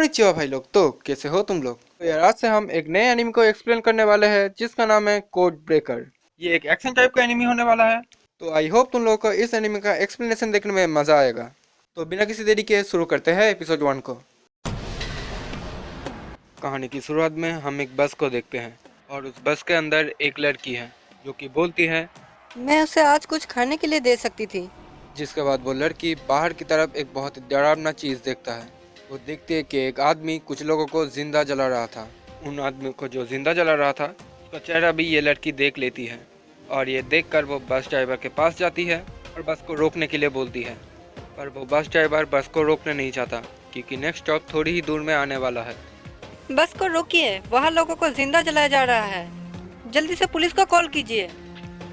Konnichiwa भाई लोग, तो कैसे हो तुम लोग। तो यार आज से हम एक नए एनिमे को एक्सप्लेन करने वाले हैं जिसका नाम है कोड ब्रेकर। ये एक एक्शन टाइप का एनिमे होने वाला है। तो आई होप तुम लोगों को इस एनिमे का एक्सप्लेनेशन देखने में मजा आएगा। तो बिना किसी देरी के शुरू करते हैं एपिसोड 1 को। कहानी की शुरुआत में हम एक बस को देखते हैं और उस बस के अंदर एक लड़की है जो कि बोलती है मैं उसे आज कुछ खाने के लिए दे सकती थी। जिसके बाद वो लड़की बाहर की तरफ एक बहुत ही डरावना चीज देखता है। वो देखती है कि एक आदमी कुछ लोगों को जिंदा जला रहा था। उन आदमी को जो जिंदा जला रहा था उसका चेहरा भी ये लड़की देख लेती है और ये देखकर वो बस ड्राइवर के पास जाती है और बस को रोकने के लिए बोलती है। पर वो बस ड्राइवर बस को रोकने नहीं चाहता क्योंकि नेक्स्ट स्टॉप थोड़ी ही दूर में आने वाला है। बस को रोकिए, वहाँ लोगों को जिंदा जलाया जा रहा है। जल्दी से पुलिस को कॉल कीजिए।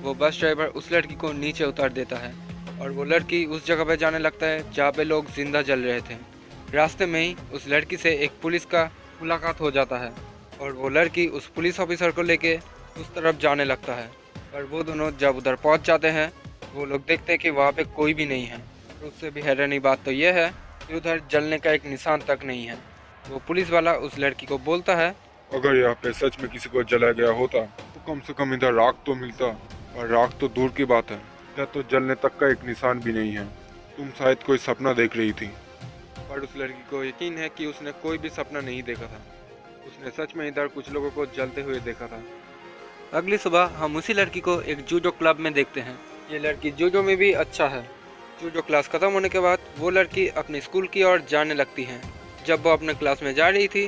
वो बस ड्राइवर उस लड़की को नीचे उतार देता है और वो लड़की उस जगह पे जाने लगता है जहाँ पे लोग जिंदा जल रहे थे। रास्ते में ही उस लड़की से एक पुलिस का मुलाकात हो जाता है और वो लड़की उस पुलिस ऑफिसर को लेके उस तरफ जाने लगता है। पर वो दोनों जब उधर पहुंच जाते हैं वो लोग देखते हैं कि वहाँ पे कोई भी नहीं है। तो उससे भी हैरानी बात तो यह है कि उधर जलने का एक निशान तक नहीं है। वो पुलिस वाला उस लड़की को बोलता है, अगर यहाँ पे सच में किसी को जलाया गया होता तो कम से कम इधर राख तो मिलता, और राख तो दूर की बात है, या तो जलने तक का एक निशान भी नहीं है। तुम शायद कोई सपना देख रही थी। पर उस लड़की को यकीन है कि उसने कोई भी सपना नहीं देखा था। उसने सच में इधर कुछ लोगों को जलते हुए देखा था। अगली सुबह हम उसी लड़की को एक जूडो क्लब में देखते हैं। ये लड़की जूडो में भी अच्छा है। जूडो क्लास खत्म होने के बाद वो लड़की अपने स्कूल की ओर जाने लगती है। जब वो अपने क्लास में जा रही थी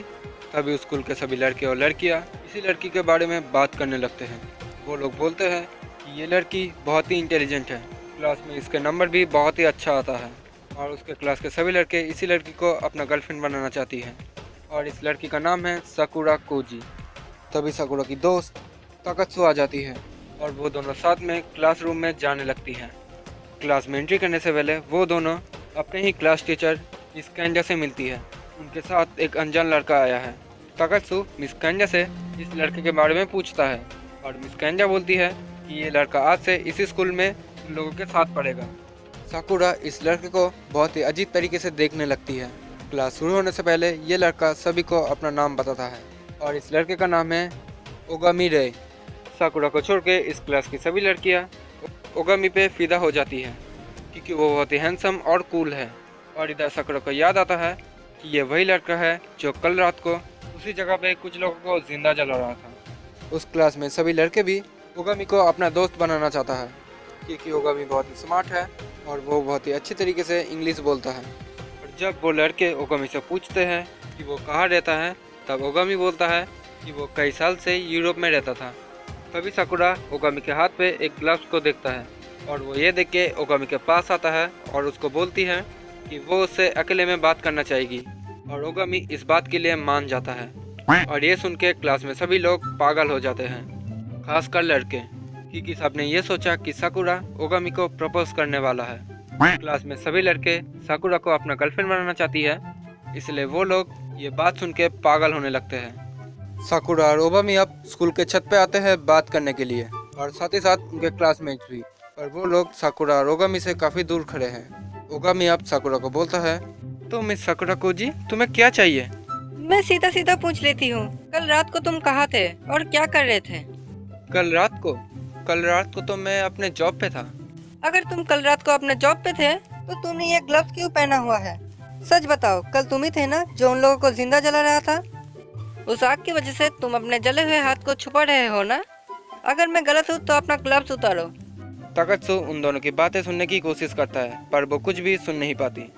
तभी उस स्कूल के सभी लड़के और लड़कियां इसी लड़की के बारे में बात करने लगते हैं। वो लोग बोलते हैं कि ये लड़की बहुत ही इंटेलिजेंट है, क्लास में इसके नंबर भी बहुत ही अच्छा आता है और उसके क्लास के सभी लड़के इसी लड़की को अपना गर्लफ्रेंड बनाना चाहती हैं और इस लड़की का नाम है साकुरा कोजी। तभी साकुरा की दोस्त ताकत्सु आ जाती है और वो दोनों साथ में क्लासरूम में जाने लगती हैं। क्लास में एंट्री करने से पहले वो दोनों अपने ही क्लास टीचर मिस कैंजा से मिलती है। उनके साथ एक अनजान लड़का आया है। ताकत्सु मिस कैंजा से इस लड़के के बारे में पूछता है और मिस कैंजा बोलती है कि ये लड़का आज से इसी स्कूल में उन लोगों के साथ पढ़ेगा। साकुरा इस लड़के को बहुत ही अजीब तरीके से देखने लगती है। क्लास शुरू होने से पहले ये लड़का सभी को अपना नाम बताता है और इस लड़के का नाम है ओगामी रे। साकुरा को छोड़ के इस क्लास की सभी लड़कियां ओगामी पे फिदा हो जाती हैं क्योंकि वो बहुत ही हैंडसम और कूल है। और इधर साकुरा को याद आता है कि ये वही लड़का है जो कल रात को उसी जगह पे कुछ लोगों को जिंदा जला रहा था। उस क्लास में सभी लड़के भी ओगामी को अपना दोस्त बनाना चाहता है क्योंकि ओगामी बहुत ही स्मार्ट है और वो बहुत ही अच्छी तरीके से इंग्लिश बोलता है। और जब वो लड़के ओगामी से पूछते हैं कि वो कहाँ रहता है तब ओगामी बोलता है कि वो कई साल से यूरोप में रहता था। तभी साकुरा ओगामी के हाथ पे एक ग्लव्स को देखता है और वो ये देख के ओगामी के पास आता है और उसको बोलती है कि वो उससे अकेले में बात करना चाहेगी और ओगामी इस बात के लिए मान जाता है। और ये सुन के क्लास में सभी लोग पागल हो जाते हैं, खासकर लड़के, क्योंकि सबने ये सोचा कि साकुरा ओगामी को प्रपोज करने वाला है। क्लास में सभी लड़के साकुरा को अपना गर्लफ्रेंड बनाना चाहती है, इसलिए वो लोग ये बात सुन के पागल होने लगते हैं। साकुरा और ओगामी अब स्कूल के छत पे आते हैं बात करने के लिए और साथ ही साथ उनके क्लासमेट्स भी। पर वो लोग साकुरा और ओगामी से काफी दूर खड़े हैं। ओगामी अब साकुरा को बोलता है, तो मिस साकुरा कोजी तुम्हें क्या चाहिए। मैं सीधा सीधा पूछ लेती हूँ, कल रात को तुम कहाँ थे और क्या कर रहे थे? कल रात को तो मैं अपने जॉब पे था। अगर तुम कल रात को अपने जॉब पे थे तो तुमने ये ग्लव्स क्यों पहना हुआ है? सच बताओ, कल तुम ही थे ना जो उन लोगों को जिंदा जला रहा था? उस आग की वजह से तुम अपने जले हुए हाथ को छुपा रहे हो ना? अगर मैं गलत हूँ तो अपना ग्लव्स उतारो। ताकत्सु उन दोनों की बातें सुनने की कोशिश करता है पर वो कुछ भी सुन नहीं पाती।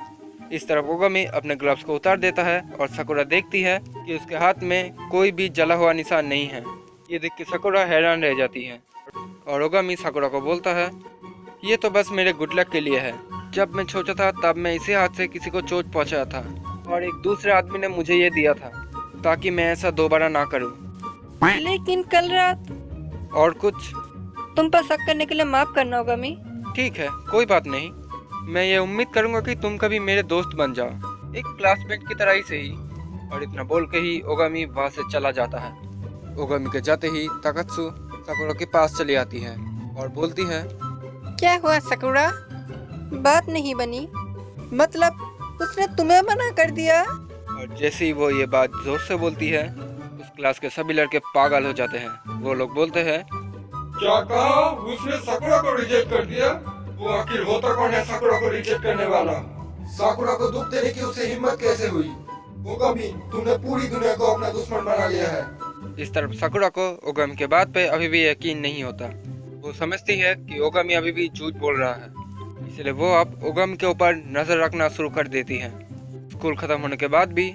इस तरफ ओगामी अपने ग्लव्स को उतार देता है और साकुरा देखती है कि उसके हाथ में कोई भी जला हुआ निशान नहीं है। ये देख के साकुरा हैरान रह जाती है और ओगामी साकुरा को बोलता है, ये तो बस मेरे गुड लक के लिए है। जब मैं छोटा था तब मैं इसी हाथ से किसी को चोट पहुंचाया था और एक दूसरे आदमी ने मुझे ये दिया था ताकि मैं ऐसा दोबारा ना करूं। लेकिन कल रात और कुछ? तुम पर शक करने के लिए माफ करना ओगामी। ठीक है, कोई बात नहीं। मैं ये उम्मीद करूंगा कि तुम कभी मेरे दोस्त बन जाओ, एक क्लासमेट की तरह ही सही। और इतना बोल के ही ओगामी वहाँ से चला जाता है। ओगामी के जाते ही ताकत्सु साकुरा के पास चली आती है और बोलती है, क्या हुआ साकुरा? बात नहीं बनी? मतलब उसने तुम्हें मना कर दिया? और जैसे ही वो ये बात जोर से बोलती है, उस क्लास के सभी लड़के पागल हो जाते हैं। वो लोग बोलते हैं, क्या कहा? उसने साकुरा को रिजेक्ट कर दिया? वो आखिर होता कौन है साकुरा को रिजेक्ट करने वाला? साकुरा को दुख देने की उसे हिम्मत कैसे हुई? ओगामी, तुमने पूरी दुनिया को अपना दुश्मन बना लिया है। इस तरफ साकुरा को ओगामी के बात पे अभी भी यकीन नहीं होता। वो समझती है कि ओगामी अभी भी झूठ बोल रहा है, इसलिए वो अब ओगामी के ऊपर नजर रखना शुरू कर देती है। स्कूल खत्म होने के बाद भी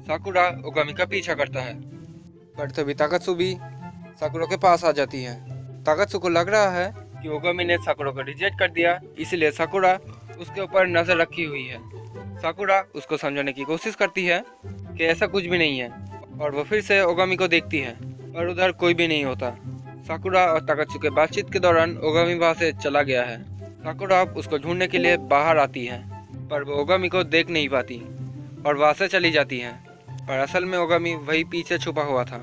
साकुरा ओगामी का पीछा करता है, पर तभी ताकात्सु भी साकुरा के पास आ जाती है। ताकात्सु को लग रहा है कि ओगामी ने साकुरा को रिजेक्ट कर दिया, इसलिए साकुरा उसके ऊपर नजर रखी हुई है। साकुरा उसको समझाने की कोशिश करती है कि ऐसा कुछ भी नहीं है, और वो फिर से ओगामी को देखती है, पर उधर कोई भी नहीं होता। साकुरा और ताकात्सु के बातचीत के दौरान ओगामी वहाँ से चला गया है। साकुरा अब उसको ढूंढने के लिए बाहर आती है, पर वो ओगामी को देख नहीं पाती और वहाँ से चली जाती है। पर असल में ओगामी वही पीछे छुपा हुआ था,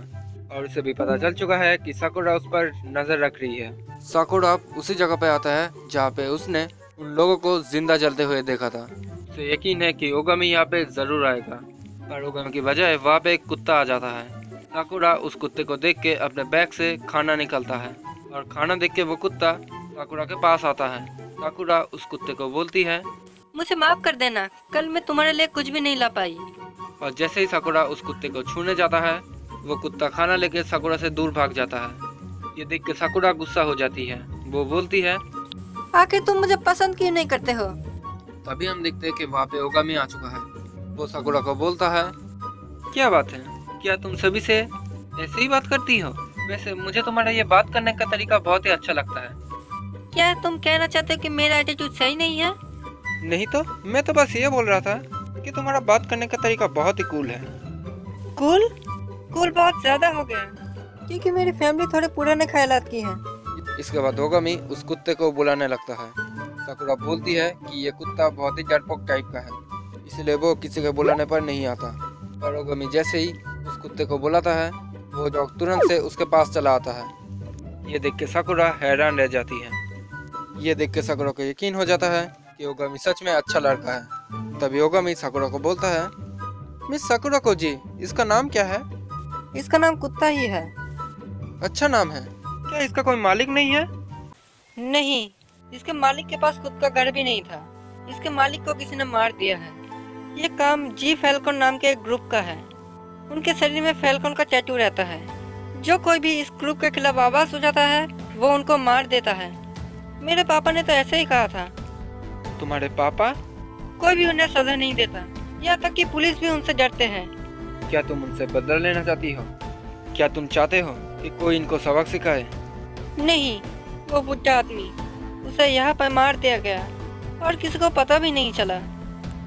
और उसे भी पता चल चुका है कि साकुरा उस पर नजर रख रही है। साकुरा अब उसी जगह पे आता है जहाँ पे उसने उन लोगों को जिंदा जलते हुए देखा था। उसे यकीन है कि ओगामी यहाँ पे जरूर आएगा, पर ओगामी की बजाय वहाँ पे एक कुत्ता आ जाता है। साकुरा उस कुत्ते को देख के अपने बैग से खाना निकालता है, और खाना देख के वो कुत्ता साकुरा के पास आता है। साकुरा उस कुत्ते को बोलती है, मुझे माफ कर देना, कल मैं तुम्हारे लिए कुछ भी नहीं ला पाई। और जैसे ही साकुरा उस कुत्ते को छूने जाता है, वो कुत्ता खाना लेके साकुरा से दूर भाग जाता है। ये देख के साकुरा गुस्सा हो जाती है। वो बोलती है, आखिर तुम मुझे पसंद क्यों नहीं करते हो? तभी हम देखते हैं कि वहाँ पे ओगामी आ चुका है। वो साकुरा को बोलता है, क्या बात है, क्या तुम सभी से ऐसे ही बात करती हो? वैसे मुझे तुम्हारा ये बात करने का तरीका बहुत ही अच्छा लगता है। क्या तुम कहना चाहते हो कि मेरा एटीट्यूड सही नहीं है? नहीं तो, मैं तो बस ये बोल रहा था कि तुम्हारा बात करने का तरीका बहुत ही कूल है। कूल? कूल बहुत ज्यादा हो गया, क्योंकि मेरी फैमिली थोड़े पुराने ख्यालात की है। इसके बाद ओगामी उस कुत्ते को बुलाने लगता है। साकुरा बोलती है कि ये कुत्ता बहुत ही डरपोक टाइप का है, इसलिए वो किसी के बुलाने पर नहीं आता। पर ओगामी जैसे ही उस कुत्ते को बुलाता है, वो डॉग तुरंत से उसके पास चला आता है। ये देख के साकुरा हैरान रह जाती है। ये देख के साकुरा को यकीन हो जाता है कि ओगामी सच में अच्छा लड़का है। तभी ओगामी साकुरा को बोलता है, मिस साकुरा को जी, इसका नाम क्या है? इसका नाम कुत्ता ही है। अच्छा नाम है, क्या इसका कोई मालिक नहीं है? नहीं, इसके मालिक के पास खुद का घर भी नहीं था। इसके मालिक को किसी ने मार दिया है। ये काम जी फैल्कन नाम के एक ग्रुप का है। उनके शरीर में फैल्कन का टैटू रहता है। जो कोई भी इस ग्रुप के खिलाफ आवाज उठाता है, वो उनको मार देता है। मेरे पापा ने तो ऐसे ही कहा था। तुम्हारे पापा? कोई भी उन्हें सजा नहीं देता, यहाँ तक कि पुलिस भी उनसे डरते हैं। क्या तुम उनसे बदला लेना चाहती हो? क्या तुम चाहते हो कि कोई इनको सबक सिखाए? नहीं, वो बुढ़ा आदमी, उसे यहाँ पर मार दिया गया और किसी को पता भी नहीं चला।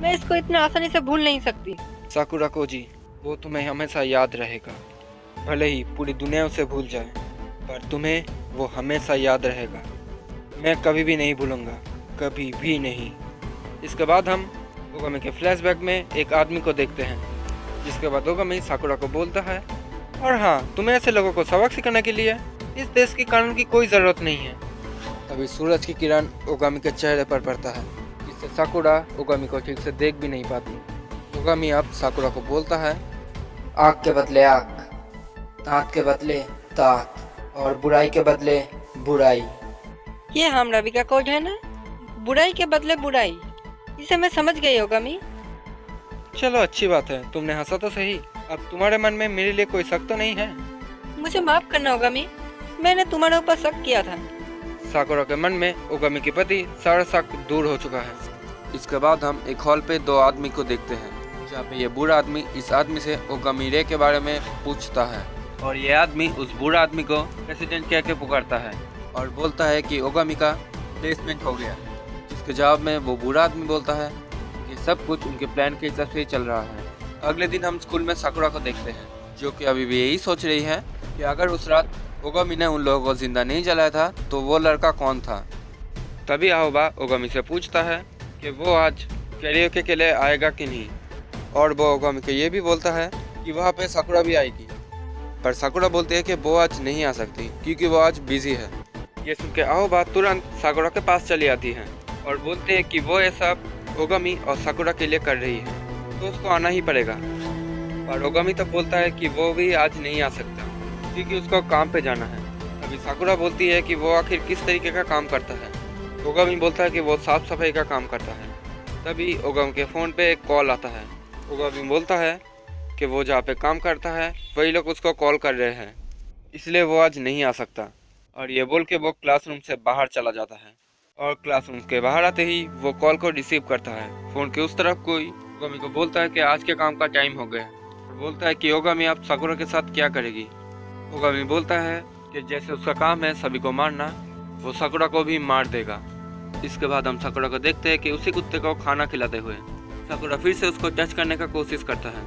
मैं इसको इतना आसानी से भूल नहीं सकती। साकुरा कोजी, वो तुम्हें हमेशा याद रहेगा। भले ही पूरी दुनिया उसे भूल जाए, पर तुम्हें वो हमेशा याद रहेगा। मैं कभी भी नहीं भूलूंगा, कभी भी नहीं। इसके बाद हम ओगामी के फ्लैशबैक में एक आदमी को देखते हैं, जिसके बाद ओगामी साकुरा को बोलता है, और हाँ, तुम्हें ऐसे लोगों को सबक सिखाने के लिए इस देश के कानून की कोई ज़रूरत नहीं है। तभी सूरज की किरण ओगामी के चेहरे पर पड़ता है, जिससे साकुरा ओगामी को ठीक से देख भी नहीं पाती। ओगामी अब साकुरा को बोलता है, आग के बदले आग, दांत के बदले दांत, और बुराई के बदले बुराई। ये हम रवि का कोड है ना, बुराई के बदले बुराई। इसे मैं समझ गई ओगामी। चलो अच्छी बात है, तुमने हंसा तो सही। अब तुम्हारे मन में मेरे लिए कोई शक तो नहीं है? मुझे माफ करना ओगामी, मैंने तुम्हारे ऊपर शक किया था। साकुरा के मन में ओगामी के प्रति सारा शक दूर हो चुका है। इसके बाद हम एक हॉल पे दो आदमी को देखते हैं, जहाँ पे ये बूढ़ा आदमी इस आदमी से ओगामी रे के बारे में पूछता है, और ये आदमी उस बूढ़ा आदमी को प्रेसिडेंट कह के पुकारता है और बोलता है कि ओगामी का प्लेसमेंट हो गया। जिसके जवाब में वो बूढ़ा आदमी बोलता है कि सब कुछ उनके प्लान के हिसाब से ही चल रहा है। अगले दिन हम स्कूल में साकुरा को देखते हैं, जो कि अभी भी यही सोच रही है कि अगर उस रात ओगामी ने उन लोगों को जिंदा नहीं जलाया था तो वो लड़का कौन था। तभी आओबा ओगामी से पूछता है कि वो आज कैरियोके के लिए आएगा कि नहीं, और वो ओगामी को ये भी बोलता है कि वहाँ पे साकुरा भी आएगी। पर साकुरा बोलती है कि वो आज नहीं आ सकती क्योंकि वो आज बिजी है। ये सुन के आओबा तुरंत साकुरा के पास चली आती है और बोलते हैं कि वो ये सब ओगामी और साकुरा के लिए कर रही है, तो उसको आना ही पड़ेगा। पर ओगामी तब बोलता है कि वो भी आज नहीं आ सकता क्योंकि उसको काम पे जाना है। तभी साकुरा बोलती है कि वो आखिर किस तरीके का काम करता है। ओगामी बोलता है कि वो साफ सफाई का काम करता है। तभी ओगामी के फ़ोन पे एक कॉल आता है। ओगामी बोलता है कि वो जहाँ पे काम करता है वही लोग उसको कॉल कर रहे हैं, इसलिए वो आज नहीं आ सकता। और ये बोल के वो क्लासरूम से बाहर चला जाता है और क्लासरूम के बाहर आते ही वो कॉल को रिसीव करता है। फ़ोन के उस तरफ कोई ओगामी को बोलता है कि आज के काम का टाइम हो गया। बोलता है कि ओगामी आप साकुरा के साथ क्या करेगी। ओगामी बोलता है कि जैसे उसका काम है सभी को मारना, वो साकुरा को भी मार देगा। इसके बाद हम साकुरा को देखते हैं कि उसी कुत्ते को खाना खिलाते हुए साकुरा फिर से उसको टच करने का कोशिश करता है,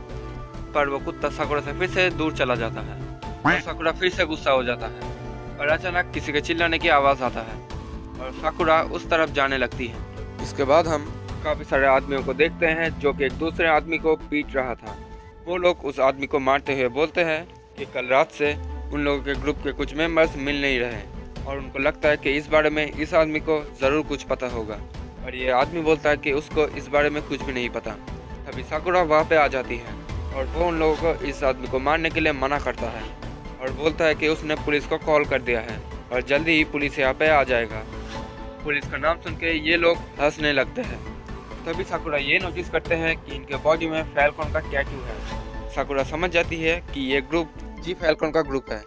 पर वो कुत्ता साकुरा से फिर से दूर चला जाता है और साकुरा फिर से गुस्सा हो जाता है। और अचानक किसी के चिल्लाने की आवाज़ आता है और साकुरा उस तरफ जाने लगती है। इसके बाद हम काफ़ी सारे आदमियों को देखते हैं जो कि एक दूसरे आदमी को पीट रहा था। वो लोग उस आदमी को मारते हुए बोलते हैं कि कल रात से उन लोगों के ग्रुप के कुछ मेंबर्स मिल नहीं रहे और उनको लगता है कि इस बारे में इस आदमी को ज़रूर कुछ पता होगा। और ये आदमी बोलता है कि उसको इस बारे में कुछ भी नहीं पता। तभी साकुरा वहाँ पे आ जाती है और वो उन लोगों को इस आदमी को मारने के लिए मना करता है और बोलता है कि उसने पुलिस को कॉल कर दिया है और जल्दी ही पुलिस यहाँ पे आ जाएगा। पुलिस का नाम सुन के ये लोग हंसने लगते हैं। तभी साकुरा ये नोटिस करते हैं कि इनके बॉडी में फैल्कन का टैटू है। साकुरा समझ जाती है कि ये ग्रुप जी फैल्कन का ग्रुप है।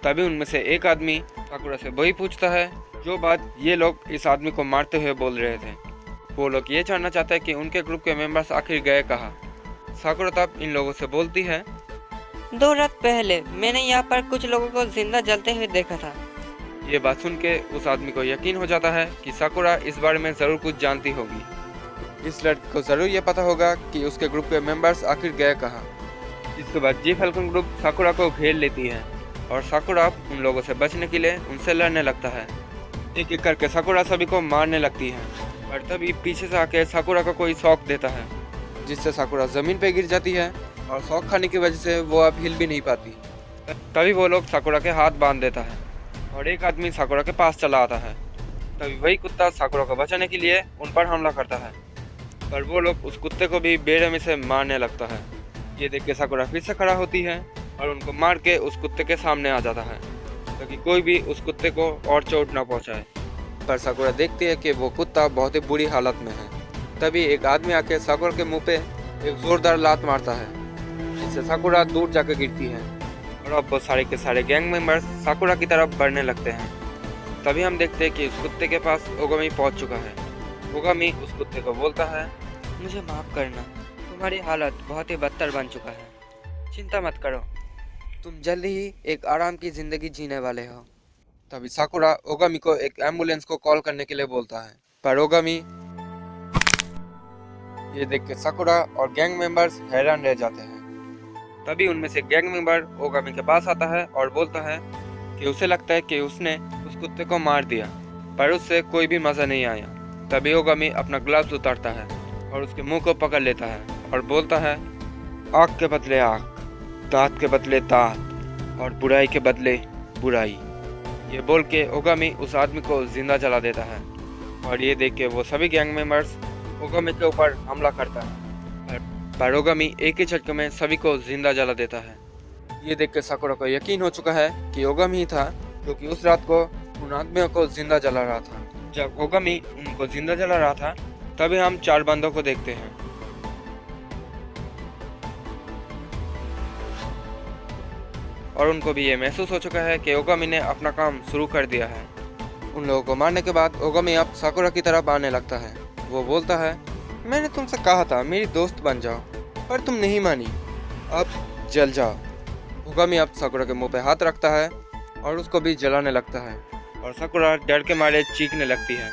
तभी उनमें से एक आदमी साकुरा से वही पूछता है जो बात ये लोग इस आदमी को मारते हुए बोल रहे थे। वो लोग ये जानना चाहते हैं कि उनके ग्रुप के मेंबर्स आखिर गए कहाँ। साकुरा तब इन लोगों से बोलती है, 2 रात पहले मैंने यहाँ पर कुछ लोगों को जिंदा जलते हुए देखा था। ये बात सुन के उस आदमी को यकीन हो जाता है कि साकुरा इस बारे में ज़रूर कुछ जानती होगी। इस लड़की को ज़रूर ये पता होगा कि उसके ग्रुप के मेंबर्स आखिर गए कहाँ। इसके बाद जी फैल्कन ग्रुप साकुरा को घेर लेती है और साकुरा उन लोगों से बचने के लिए उनसे लड़ने लगता है। एक एक करके साकुरा सभी को मारने लगती है और तभी पीछे से आके साकुरा को कोई शॉक देता है जिससे साकुरा ज़मीन पे गिर जाती है और शॉक खाने की वजह से वो अब हिल भी नहीं पाती। तभी वो लोग साकुरा के हाथ बांध देता है और एक आदमी साकुरा के पास चला आता है। तभी वही कुत्ता साकुरा को बचाने के लिए उन पर हमला करता है, पर वो लोग उस कुत्ते को भी बेरहमी से मारने लगता है। ये देख के साकुरा फिर से खड़ा होती है और उनको मार के उस कुत्ते के सामने आ जाता है ताकि कोई भी उस कुत्ते को और चोट ना पहुंचाए। पर साकुरा देखती है कि वो कुत्ता बहुत ही बुरी हालत में है। तभी एक आदमी आके साकुरा के मुंह पे एक जोरदार लात मारता है जिससे साकुरा दूर जाकर गिरती है और अब वो सारे के सारे गैंग मेंबर्स साकुरा की तरफ बढ़ने लगते हैं। तभी हम देखते हैं कि उस कुत्ते के पास ओगामी पहुंच चुका है। ओगामी उस कुत्ते को बोलता है, मुझे माफ करना, तुम्हारी हालत बहुत ही बदतर बन चुका है। चिंता मत करो, तुम जल्दी ही एक आराम की जिंदगी जीने वाले हो। तभी साकुरा ओगामी को एक एम्बुलेंस को कॉल करने के लिए बोलता है, पर ओगामी ये देख के साकुरा और गैंग मेंबर्स हैरान रह जाते हैं। तभी उनमें से गैंग मेंबर ओगामी के पास आता है और बोलता है कि उसे लगता है कि उसने उस कुत्ते को मार दिया, पर उससे कोई भी मज़ा नहीं आया। तभी ओगामी अपना ग्लव्स उतारता है और उसके मुंह को पकड़ लेता है और बोलता है, आँख के बदले आँख, दांत के बदले दांत और बुराई के बदले बुराई। ये बोल के ओगामी उस आदमी को जिंदा जला देता है और ये देख के वो सभी गैंग मेंबर्स ओगामी के ऊपर हमला करता है, पर ओगामी एक ही झटके में सभी को जिंदा जला देता है। ये देख के साकुरा को यकीन हो चुका है कि ओगामी ही था क्योंकि उस रात को उन आदमियों को जिंदा जला रहा था। जब ओगामी उनको जिंदा जला रहा था तभी हम 4 बंदों को देखते हैं। और उनको भी ये महसूस हो चुका है कि ओगामी ने अपना काम शुरू कर दिया है। उन लोगों को मारने के बाद ओगामी अब साकुरा की तरफ आने लगता है। वो बोलता है, मैंने तुमसे कहा था मेरी दोस्त बन जाओ, पर तुम नहीं मानी, अब जल जाओ। ओगामी अब साकुरा के मुंह पे हाथ रखता है और उसको भी जलाने लगता है और साकुरा डर के मारे चीखने लगती है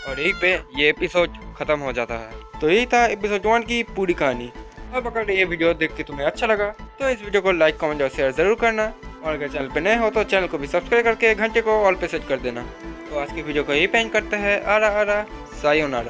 और यहीं पे ये एपिसोड खत्म हो जाता है। तो यही था एपिसोड 1 की पूरी कहानी। अब अगर ये वीडियो देख के तुम्हें अच्छा लगा तो इस वीडियो को लाइक, कमेंट और शेयर जरूर करना और अगर चैनल पे नए हो तो चैनल को भी सब्सक्राइब करके घंटे को ऑल पे सेट कर देना। तो आज की वीडियो को यही पेंट करते हैं। आरा आरा सायोनारा।